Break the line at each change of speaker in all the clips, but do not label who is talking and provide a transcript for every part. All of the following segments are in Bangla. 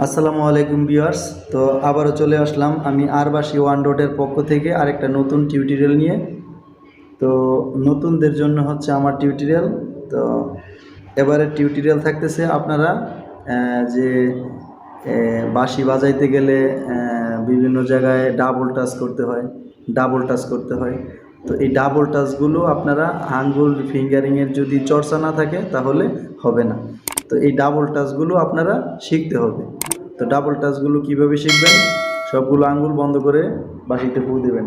আসসালামু আলাইকুম ভিউয়ার্স। তো আবারও চলে আসলাম আমি আরবাসী ওয়ান ডটের পক্ষ থেকে আরেকটা নতুন টিউটোরিয়াল নিয়ে। তো নতুনদের জন্য হচ্ছে আমার টিউটোরিয়াল। তো এবারের টিউটোরিয়াল থাকতেছে আপনারা যে বাঁশি বাজাইতে গেলে বিভিন্ন জায়গায় ডাবল টাচ করতে হয়। তো এই ডাবল টাচগুলো আপনারা আঙ্গুল ফিঙ্গারিংয়ের যদি চর্চা না থাকে তাহলে হবে না। তো এই ডাবল টাচগুলো আপনারা শিখতে হবে। তো ডাবল টাচগুলো কীভাবে শিখবেন? সবগুলো আঙ্গুল বন্ধ করে বাঁশিতে ফু দেবেন।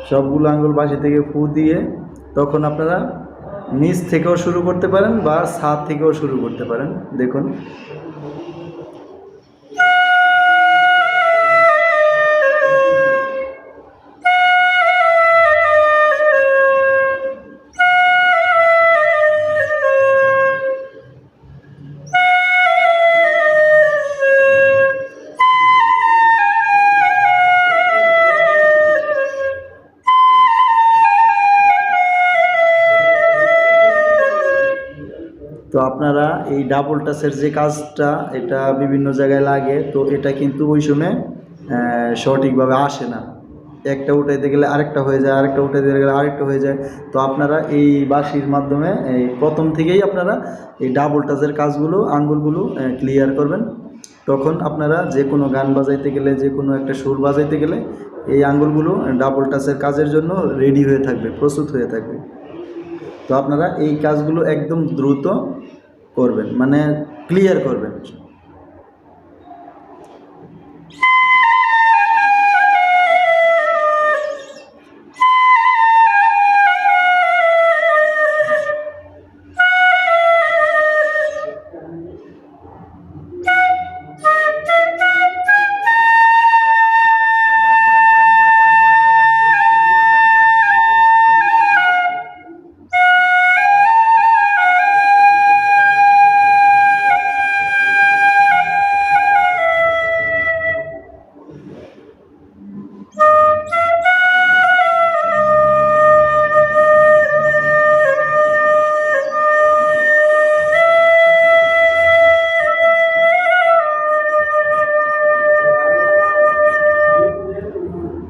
সবগুলো আঙ্গুল বাঁশি থেকে ফু দিয়ে তখন আপনারা নিচ থেকেও শুরু করতে পারেন বা ছাদ থেকেও শুরু করতে পারেন। দেখুন, তো আপনারা এই ডাবল টাচের যে কাজটা এটা বিভিন্ন জায়গায় লাগে, তো এটা কিন্তু ওই সময় সঠিকভাবে আসে না। একটা উঠাইতে গেলে আরেকটা হয়ে যায়, আরেকটা উঠাইতে গেলে আরেকটা হয়ে যায়। তো আপনারা এই বাঁশির মাধ্যমে এই প্রথম থেকেই আপনারা এই ডাবল টাচের কাজগুলো আঙ্গুলগুলো ক্লিয়ার করবেন। তখন আপনারা যে কোনো গান বাজাইতে গেলে, যে কোনো একটা সুর বাজাইতে গেলে এই আঙ্গুলগুলো ডাবল টাচের কাজের জন্য রেডি হয়ে থাকবে, প্রস্তুত হয়ে থাকবে। তো আপনারা এই কাজগুলো একদম দ্রুত করবেন, মানে ক্লিয়ার করবেন।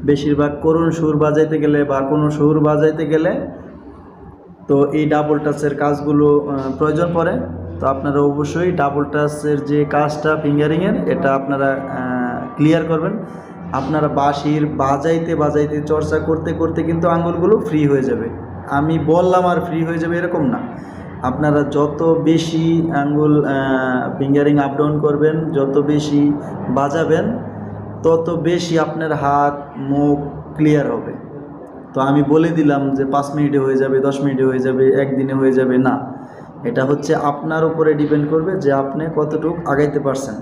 বেশিরভাগ করুণ সুর বাজাইতে গেলে বা কোনো সুর বাজাইতে গেলে তো এই ডাবল টাচের কাজগুলো প্রয়োজন পড়ে। তো আপনারা অবশ্যই ডাবল টাচের যে কাজটা ফিঙ্গারিংয়ের, এটা আপনারা ক্লিয়ার করবেন। আপনারা বাঁশির বাজাইতে বাজাইতে চর্চা করতে করতে কিন্তু আঙ্গুলগুলো ফ্রি হয়ে যাবে। আমি বললাম আর ফ্রি হয়ে যাবে এরকম না। আপনারা যত বেশি আঙ্গুল ফিঙ্গারিং আপ ডাউন করবেন, যত বেশি বাজাবেন, তত বেশি আপনার হাত মুখ ক্লিয়ার হবে। তো আমি বলে দিলাম যে 5 মিনিটে হয়ে যাবে, 10 মিনিটে হয়ে যাবে, একদিনে হয়ে যাবে না। এটা হচ্ছে আপনার উপরে ডিপেন্ড করবে যে আপনি কতটুকু আগাইতে পারছেন।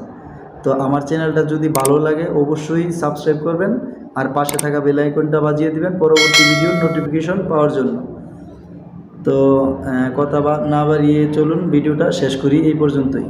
তো আমার চ্যানেলটা যদি ভালো লাগে অবশ্যই সাবস্ক্রাইব করবেন আর পাশে থাকা বেল আইকনটা বাজিয়ে দিবেন পরবর্তী ভিডিওর নোটিফিকেশন পাওয়ার জন্য। তো কথা না বাড়িয়ে চলুন ভিডিওটা শেষ করি এই পর্যন্তই।